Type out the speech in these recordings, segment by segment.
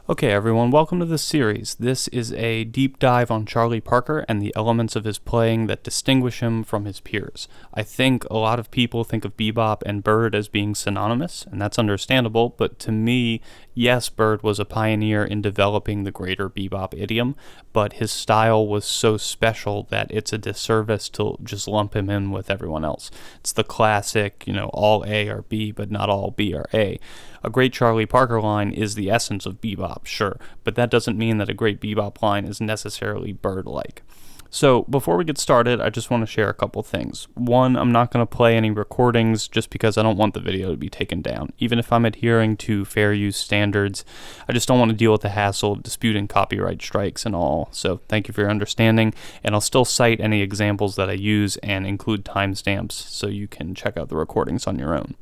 Okay, everyone, welcome to this series. This is a deep dive on Charlie Parker and the elements of his playing that distinguish him from his peers. I think a lot of people think of Bebop and Bird as being synonymous, and that's understandable, but to me, yes, Bird was a pioneer in developing the greater Bebop idiom, but his style was so special that it's a disservice to just lump him in with everyone else. It's the classic, all A are B, but not all B are A. A great Charlie Parker line is the essence of Bebop, sure, but that doesn't mean that a great Bebop line is necessarily Bird-like. So, before we get started, I just want to share a couple things. One, I'm not going to play any recordings just because I don't want the video to be taken down. Even if I'm adhering to fair use standards, I just don't want to deal with the hassle of disputing copyright strikes and all. So, thank you for your understanding, and I'll still cite any examples that I use and include timestamps so you can check out the recordings on your own.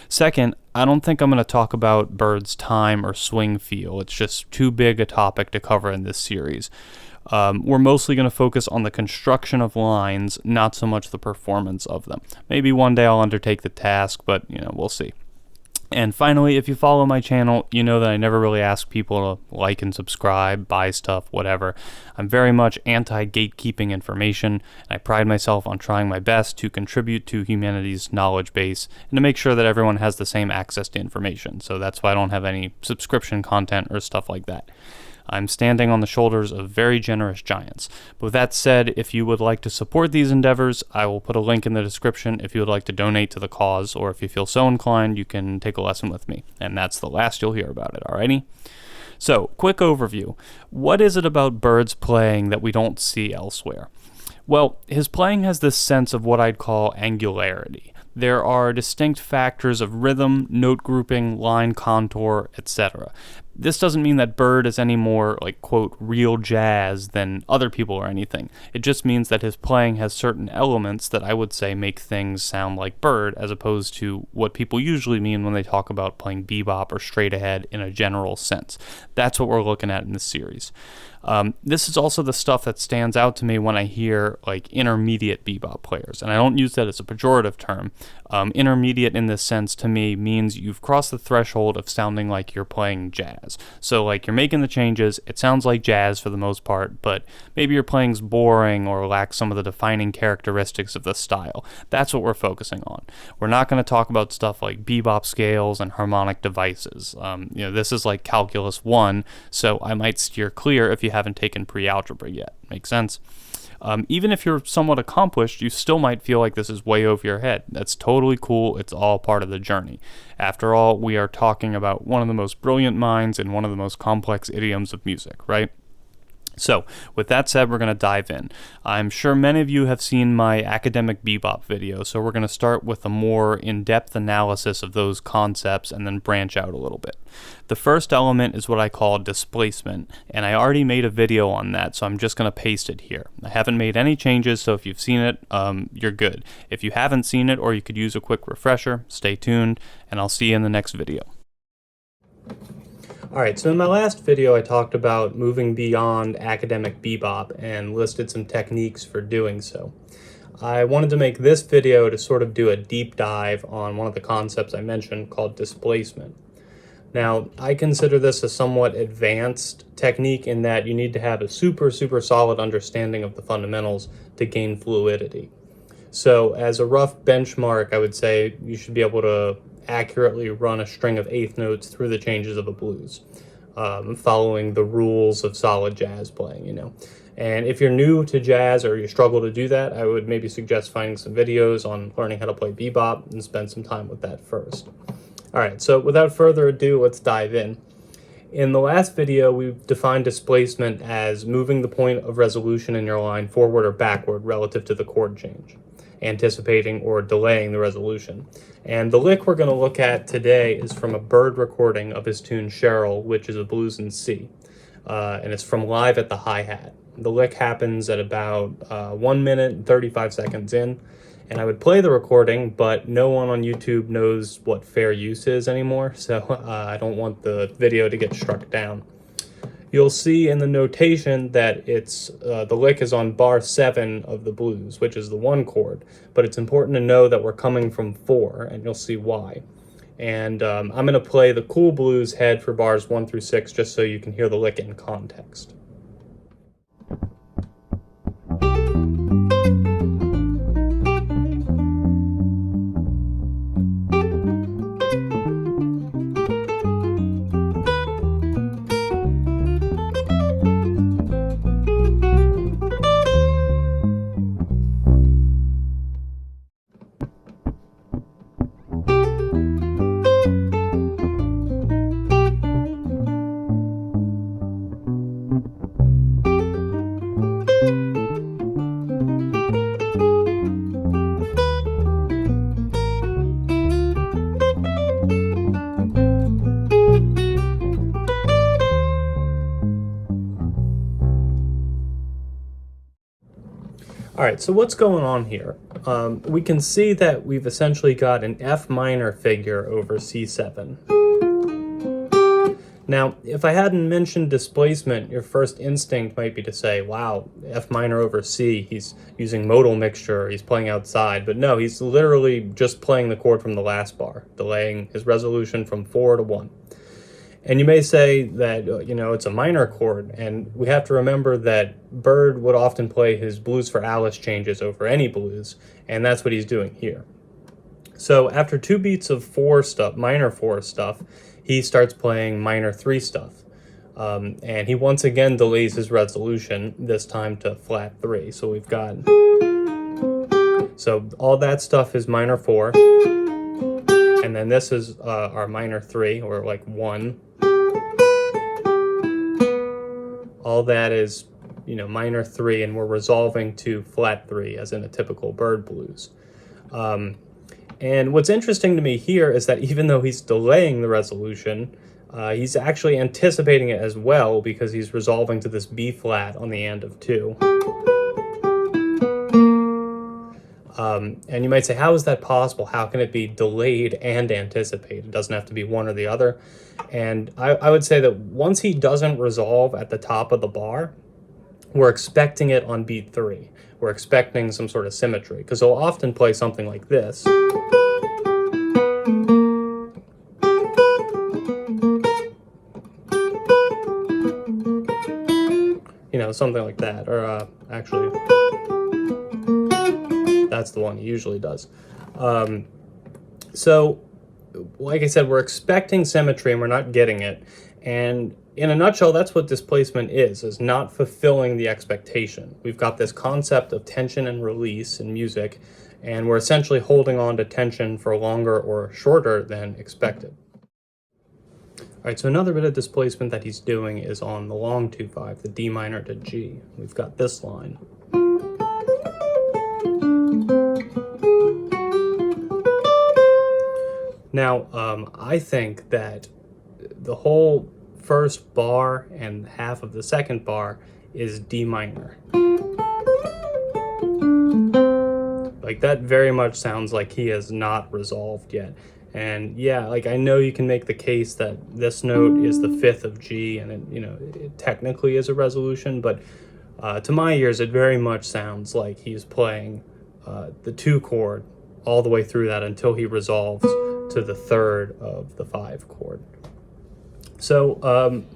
Second, I don't think I'm going to talk about Bird's time or swing feel. It's just too big a topic to cover in this series. We're mostly going to focus on the construction of lines, not so much the performance of them. Maybe one day I'll undertake the task, but, we'll see. And finally, if you follow my channel, you know that I never really ask people to like and subscribe, buy stuff, whatever. I'm very much anti-gatekeeping information, and I pride myself on trying my best to contribute to humanity's knowledge base and to make sure that everyone has the same access to information. So that's why I don't have any subscription content or stuff like that. I'm standing on the shoulders of very generous giants. But with that said, if you would like to support these endeavors, I will put a link in the description if you would like to donate to the cause, or if you feel so inclined, you can take a lesson with me. And that's the last you'll hear about it, alrighty? So, quick overview. What is it about Bird's playing that we don't see elsewhere? Well, his playing has this sense of what I'd call angularity. There are distinct factors of rhythm, note grouping, line contour, etc. This doesn't mean that Bird is any more, quote, real jazz than other people or anything. It just means that his playing has certain elements that I would say make things sound like Bird, as opposed to what people usually mean when they talk about playing bebop or straight ahead in a general sense. That's what we're looking at in this series. This is also the stuff that stands out to me when I hear intermediate bebop players, and I don't use that as a pejorative term. Intermediate in this sense to me means you've crossed the threshold of sounding like you're playing jazz. So you're making the changes, it sounds like jazz for the most part, but maybe your playing's boring or lacks some of the defining characteristics of the style. That's what we're focusing on. We're not going to talk about stuff like bebop scales and harmonic devices. This is like Calculus 1, so I might steer clear if you haven't taken pre-algebra yet. Make sense? Even if you're somewhat accomplished, you still might feel like this is way over your head. That's totally cool. It's all part of the journey. After all, we are talking about one of the most brilliant minds and one of the most complex idioms of music, right? So, with that said, we're going to dive in. I'm sure many of you have seen my academic bebop video, so we're going to start with a more in-depth analysis of those concepts and then branch out a little bit. The first element is what I call displacement, and I already made a video on that, so I'm just going to paste it here. I haven't made any changes, so if you've seen it, you're good. If you haven't seen it or you could use a quick refresher, stay tuned, and I'll see you in the next video. Alright, so in my last video I talked about moving beyond academic bebop and listed some techniques for doing so. I wanted to make this video to sort of do a deep dive on one of the concepts I mentioned called displacement. Now, I consider this a somewhat advanced technique in that you need to have a super solid understanding of the fundamentals to gain fluidity. So as a rough benchmark, I would say you should be able to accurately run a string of eighth notes through the changes of a blues, following the rules of solid jazz playing, And if you're new to jazz or you struggle to do that, I would maybe suggest finding some videos on learning how to play bebop and spend some time with that first. All right, so without further ado, let's dive in. In the last video, we defined displacement as moving the point of resolution in your line forward or backward relative to the chord change, anticipating or delaying the resolution. And the lick we're going to look at today is from a Bird recording of his tune Cheryl, which is a blues in C. And it's from live at the hi-hat. The lick happens at about 1 minute and 35 seconds in. And I would play the recording, but no one on YouTube knows what fair use is anymore, so I don't want the video to get struck down. You'll see in the notation that it's the lick is on bar 7 of the blues, which is the 1 chord, but it's important to know that we're coming from 4, and you'll see why. And I'm going to play the cool blues head for bars 1 through 6 just so you can hear the lick in context. All right, so what's going on here? We can see that we've essentially got an F minor figure over C7. Now, if I hadn't mentioned displacement, your first instinct might be to say, wow, F minor over C, he's using modal mixture, he's playing outside. But no, he's literally just playing the chord from the last bar, delaying his resolution from 4 to 1. And you may say that, it's a minor chord, and we have to remember that Bird would often play his blues for Alice changes over any blues, and that's what he's doing here. So after 2 beats of 4 stuff, minor 4 stuff, he starts playing minor 3 stuff. And he once again delays his resolution, this time to flat 3. So we've got, so all that stuff is minor 4, and then this is our minor 3, or like 1. All that is, minor 3, and we're resolving to flat 3, as in a typical Bird blues. And what's interesting to me here is that even though he's delaying the resolution, he's actually anticipating it as well, because he's resolving to this B flat on the end of 2. And you might say, how is that possible? How can it be delayed and anticipated? It doesn't have to be one or the other. And I would say that once he doesn't resolve at the top of the bar, we're expecting it on beat 3. We're expecting some sort of symmetry, because he'll often play something like this. Something like that, or actually, that's the one he usually does. So, like I said, we're expecting symmetry and we're not getting it. And in a nutshell, that's what displacement is not fulfilling the expectation. We've got this concept of tension and release in music, and we're essentially holding on to tension for longer or shorter than expected. All right, so another bit of displacement that he's doing is on the long 2/5, the D minor to G. We've got this line. Now, I think that the whole first bar and half of the second bar is D minor. Like, that very much sounds like he has not resolved yet. And yeah, like, I know you can make the case that this note is the 5th of G, and it technically is a resolution, but to my ears, it very much sounds like he's playing the 2 chord all the way through that until he resolves to the 3rd of the 5 chord. So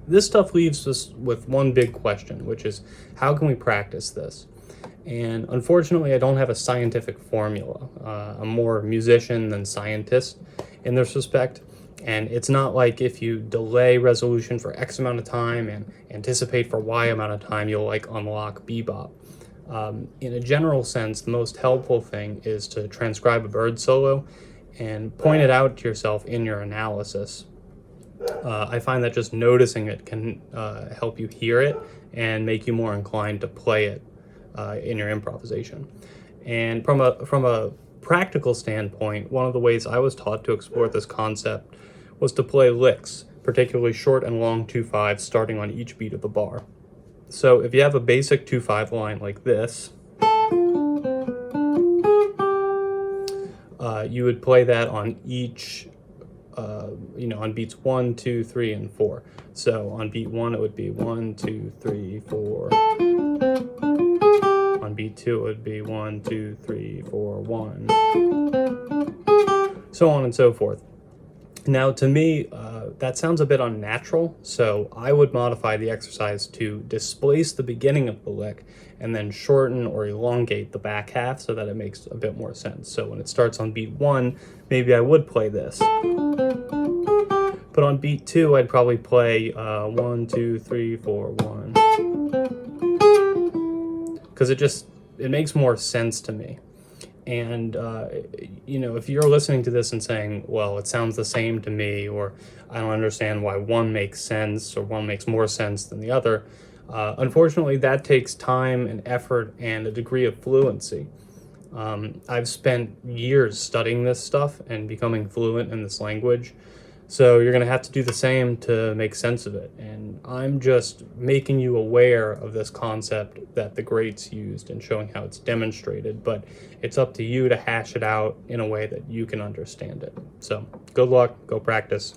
this stuff leaves us with one big question, which is, how can we practice this? And unfortunately, I don't have a scientific formula. I'm more musician than scientist in this respect. And it's not like if you delay resolution for X amount of time and anticipate for Y amount of time, you'll unlock Bebop. In a general sense, the most helpful thing is to transcribe a Bird solo and point it out to yourself in your analysis. I find that just noticing it can help you hear it and make you more inclined to play it in your improvisation. And from a practical standpoint, one of the ways I was taught to explore this concept was to play licks, particularly short and long 2/5, starting on each beat of the bar. So if you have a basic 2/5 line like this, you would play that on each, on beats 1, 2, 3, and 4. So on beat 1, it would be 1, 2, 3, 4. On beat 2, it would be 1, 2, 3, 4, 1. so on and so forth. Now, to me, that sounds a bit unnatural, so I would modify the exercise to displace the beginning of the lick and then shorten or elongate the back half so that it makes a bit more sense. So when it starts on beat 1, maybe I would play this. But on beat 2, I'd probably play 1, 2, 3, 4, 1. Because it makes more sense to me. And, if you're listening to this and saying, well, it sounds the same to me, or I don't understand why one makes sense or one makes more sense than the other, unfortunately, that takes time and effort and a degree of fluency. I've spent years studying this stuff and becoming fluent in this language. So you're going to have to do the same to make sense of it. And I'm just making you aware of this concept that the greats used and showing how it's demonstrated. But it's up to you to hash it out in a way that you can understand it. So good luck, go practice.